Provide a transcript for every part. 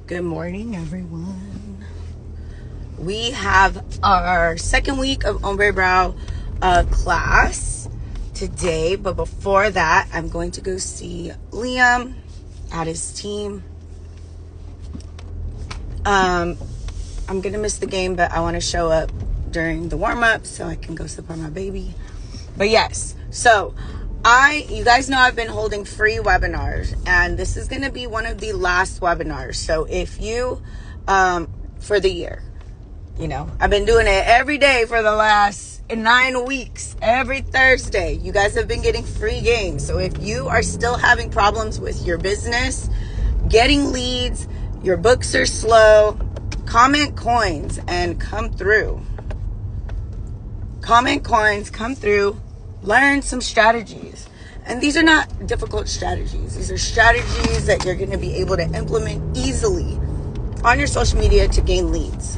Good morning, everyone. We have our second week of Ombre Brow class today, but before that, I'm going to go see Liam at his team. I'm gonna miss the game, but I want to show up during the warm-up so I can go support my baby. But yes, so you guys know I've been holding free webinars, and this is going to be one of the last webinars. So if you, for the year, I've been doing it every day for the last 9 weeks, every Thursday. You guys have been getting free games. So if you are still having problems with your business, getting leads, your books are slow, comment coins and come through. Comment coins, come through. Learn some strategies. And these are not difficult strategies. These are strategies that you're going to be able to implement easily on your social media to gain leads.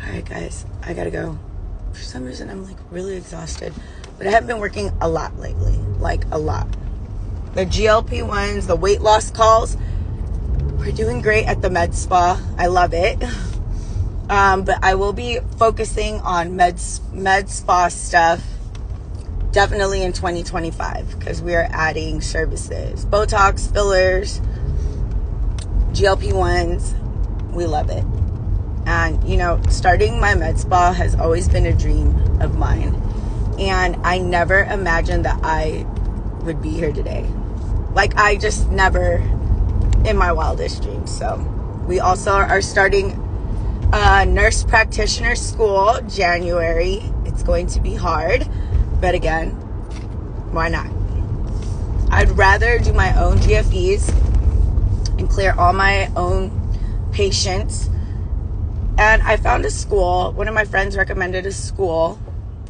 All right, guys, I got to go. For some reason, I'm really exhausted. But I have been working a lot lately, a lot. The GLP-1s, the weight loss calls, we're doing great at the med spa. I love it. But I will be focusing on med spa stuff definitely in 2025 because we are adding services. Botox, fillers, GLP-1s. We love it. And, starting my med spa has always been a dream of mine. And I never imagined that I would be here today. I just never in my wildest dreams. So we also are starting nurse practitioner school January. It's going to be hard, but again, why not? I'd rather do my own GFEs and clear all my own patients. And I found a school, one of my friends recommended a school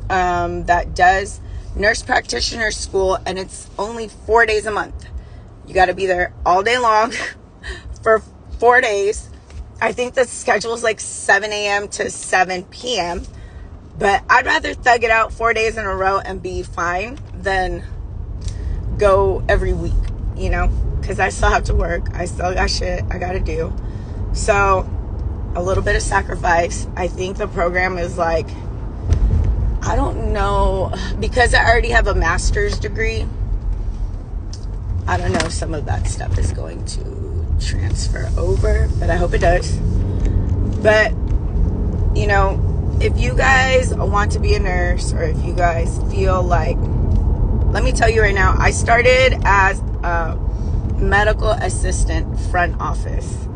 that does nurse practitioner school, and it's only 4 days a month. You got to be there all day long for 4 days. I think the schedule is 7 a.m. to 7 p.m. But I'd rather thug it out 4 days in a row and be fine than go every week, because I still have to work. I still got shit I got to do. So a little bit of sacrifice. I think the program is I don't know, because I already have a master's degree. I don't know if some of that stuff is going to transfer over, but I hope it does. But if you guys want to be a nurse, or if you guys feel let me tell you right now, I started as a medical assistant front office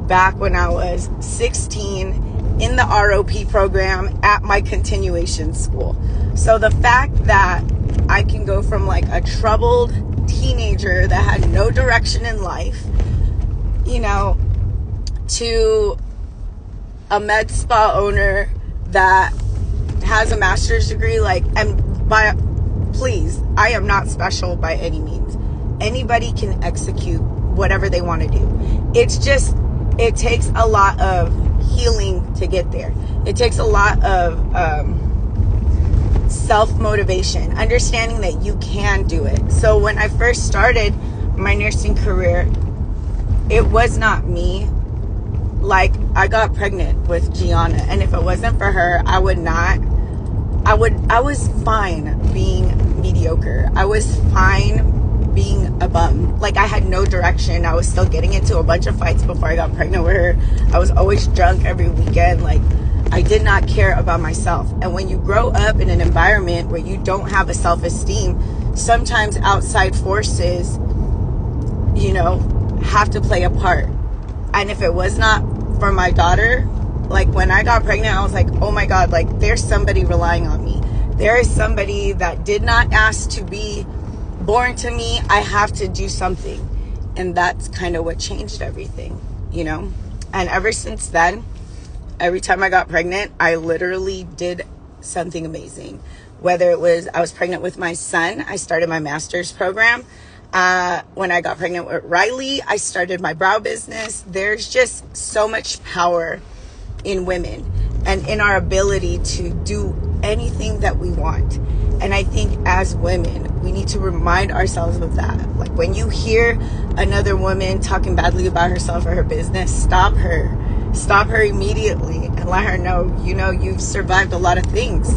back when I was 16 in the ROP program at my continuation school. So the fact that I can go from a troubled teenager that had no direction in life, to a med spa owner that has a master's degree, please, I am not special by any means. Anybody can execute whatever they want to do. It's just, it takes a lot of healing to get there. It takes a lot of self-motivation, understanding that you can do it. So when I first started my nursing career, it was not me. I got pregnant with Gianna, and if it wasn't for her, I was fine being mediocre. I was fine being a bum. I had no direction. I was still getting into a bunch of fights before I got pregnant with her. I was always drunk every weekend. I did not care about myself. And when you grow up in an environment where you don't have a self-esteem, sometimes outside forces, have to play a part. And if it was not for my daughter, when I got pregnant, I was oh my God, there's somebody relying on me. There is somebody that did not ask to be born to me. I have to do something. And that's kind of what changed everything, And ever since then, every time I got pregnant, I literally did something amazing. Whether it was I was pregnant with my son, I started my master's program. When I got pregnant with Riley, I started my brow business. There's just so much power in women and in our ability to do anything that we want. And I think as women, we need to remind ourselves of that. Like when you hear another woman talking badly about herself or her business, stop her. Stop her immediately and let her know, you've survived a lot of things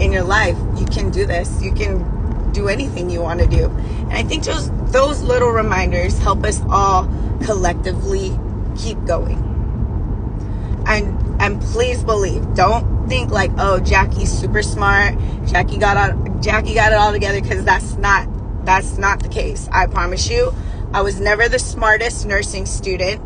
in your life. You can do this. You can do anything you want to do. And I think those little reminders help us all collectively keep going. And please believe, don't think like, oh, Jackie's super smart. Jackie got it all together, because that's not the case. I promise you, I was never the smartest nursing student.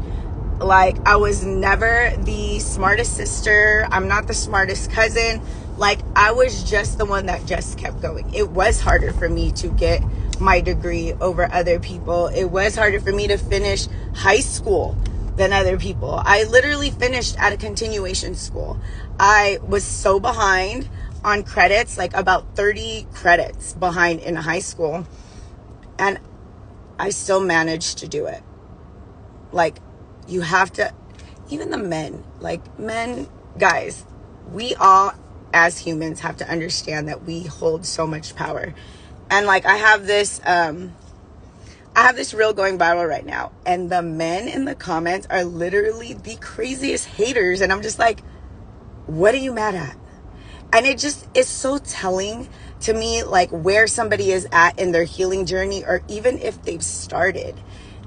Like, I was never the smartest sister. I'm not the smartest cousin. Like, I was just the one that just kept going. It was harder for me to get my degree over other people. It was harder for me to finish high school than other people. I literally finished at a continuation school. I was so behind on credits, like about 30 credits behind in high school. And I still managed to do it. Like, you have to, even the men, guys, we all as humans have to understand that we hold so much power. And like, I have this reel going viral right now, and the men in the comments are literally the craziest haters. And I'm just like, what are you mad at? And it just is so telling to me, like, where somebody is at in their healing journey, or even if they've started.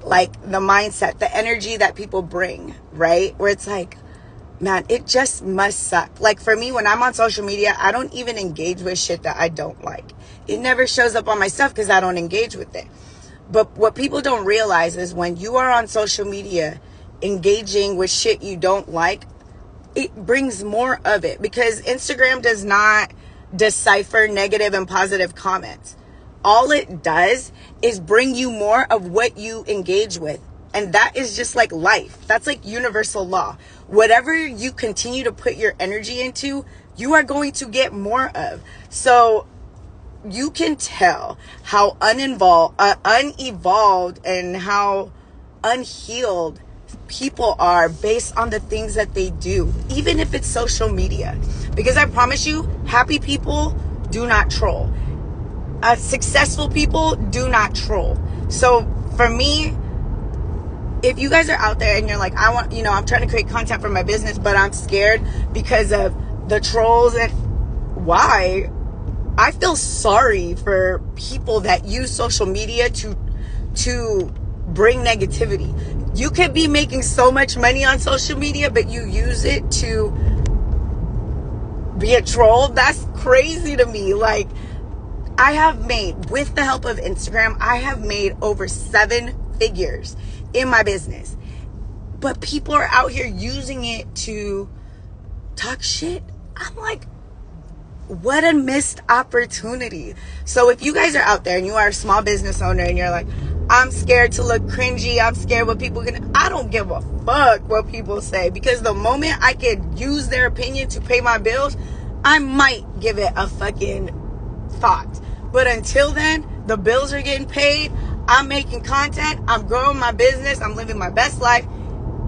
Like, the mindset, the energy that people bring, right? Where it's like, man, it just must suck. Like, for me, when I'm on social media, I don't even engage with shit that I don't like. It never shows up on my stuff because I don't engage with it. But what people don't realize is when you are on social media engaging with shit you don't like, it brings more of it, because Instagram does not decipher negative and positive comments. All it does is bring you more of what you engage with. And that is just like life. That's like universal law. Whatever you continue to put your energy into, you are going to get more of. So you can tell how unevolved and how unhealed people are based on the things that they do, even if it's social media. Because I promise you, happy people do not troll. Successful people do not troll. So for me, if you guys are out there and you're like, I'm trying to create content for my business, but I'm scared because of the trolls, and why? I feel sorry for people that use social media to bring negativity. You could be making so much money on social media, but you use it to be a troll. That's crazy to me. Like, I have made, with the help of Instagram, I have made over 7 figures in my business. But people are out here using it to talk shit. I'm like, what a missed opportunity. So if you guys are out there and you are a small business owner and you're like, I'm scared to look cringy, I'm scared what people can, I don't give a fuck what people say, because the moment I could use their opinion to pay my bills, I might give it a fucking thought. But until then, the bills are getting paid, I'm making content, I'm growing my business, I'm living my best life,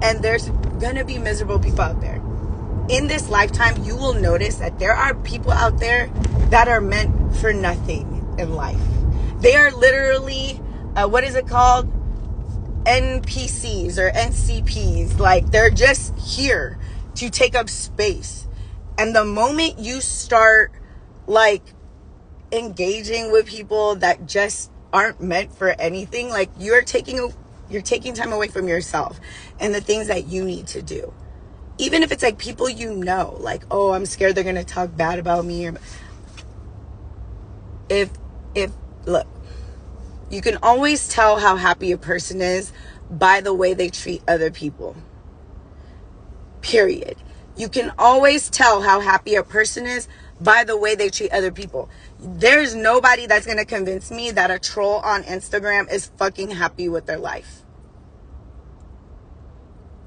and there's gonna be miserable people out there. In this lifetime, you will notice that there are people out there that are meant for nothing in life. They are literally, what is it called? NPCs or NCPs. Like, they're just here to take up space. And the moment you start, like, engaging with people that just aren't meant for anything, like, you're taking time away from yourself and the things that you need to do. Even if it's like people you know, like, oh, I'm scared they're gonna talk bad about me. Or look, you can always tell how happy a person is by the way they treat other people. Period. You can always tell how happy a person is by the way they treat other people. There's nobody that's gonna convince me that a troll on Instagram is fucking happy with their life.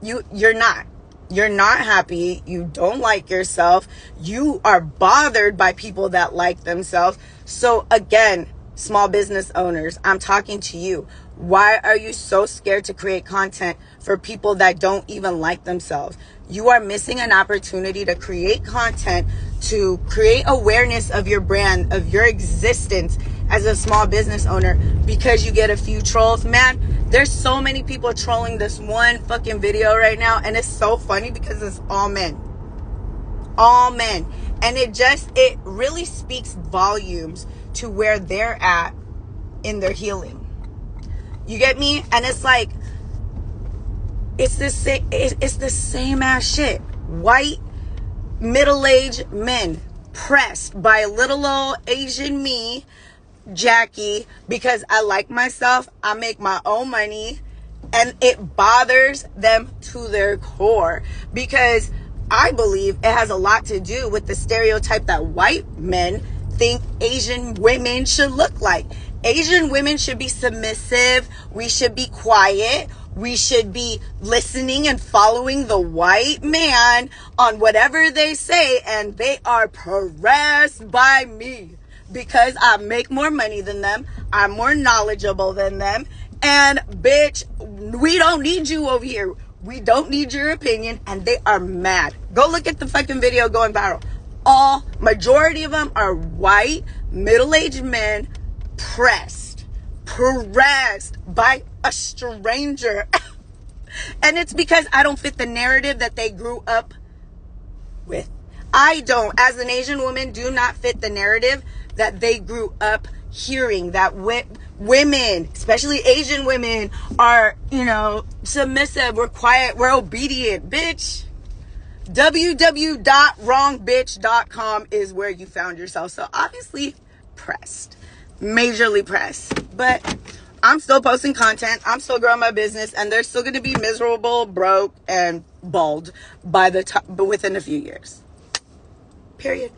You're not. You're not happy. You don't like yourself. You are bothered by people that like themselves. So again, small business owners, I'm talking to you. Why are you so scared to create content for people that don't even like themselves? You are missing an opportunity to create content to create awareness of your brand, of your existence as a small business owner, because you get a few trolls. Man, there's so many people trolling this one fucking video right now, and it's so funny because it's all men. All men. And it really speaks volumes to where they're at in their healing. You get me? And it's like, it's the same ass shit. White, middle-aged men pressed by little old Asian me, Jackie, because I like myself, I make my own money, and it bothers them to their core, because I believe it has a lot to do with the stereotype that white men think Asian women should look like. Asian women should be submissive. We should be quiet. We should be listening and following the white man on whatever they say, and they are pressed by me because I make more money than them. I'm more knowledgeable than them. And bitch, we don't need you over here. We don't need your opinion. And they are mad. Go look at the fucking video going viral. Majority of them are white, middle-aged men pressed by a stranger. And it's because I don't fit the narrative that they grew up with. I don't, as an Asian woman, do not fit the narrative that they grew up hearing, that women, especially Asian women, are, submissive, we're quiet, we're obedient. Bitch, www.wrongbitch.com is where you found yourself. So obviously pressed, majorly pressed, but I'm still posting content, I'm still growing my business, and they're still going to be miserable, broke, and bald within a few years. Period.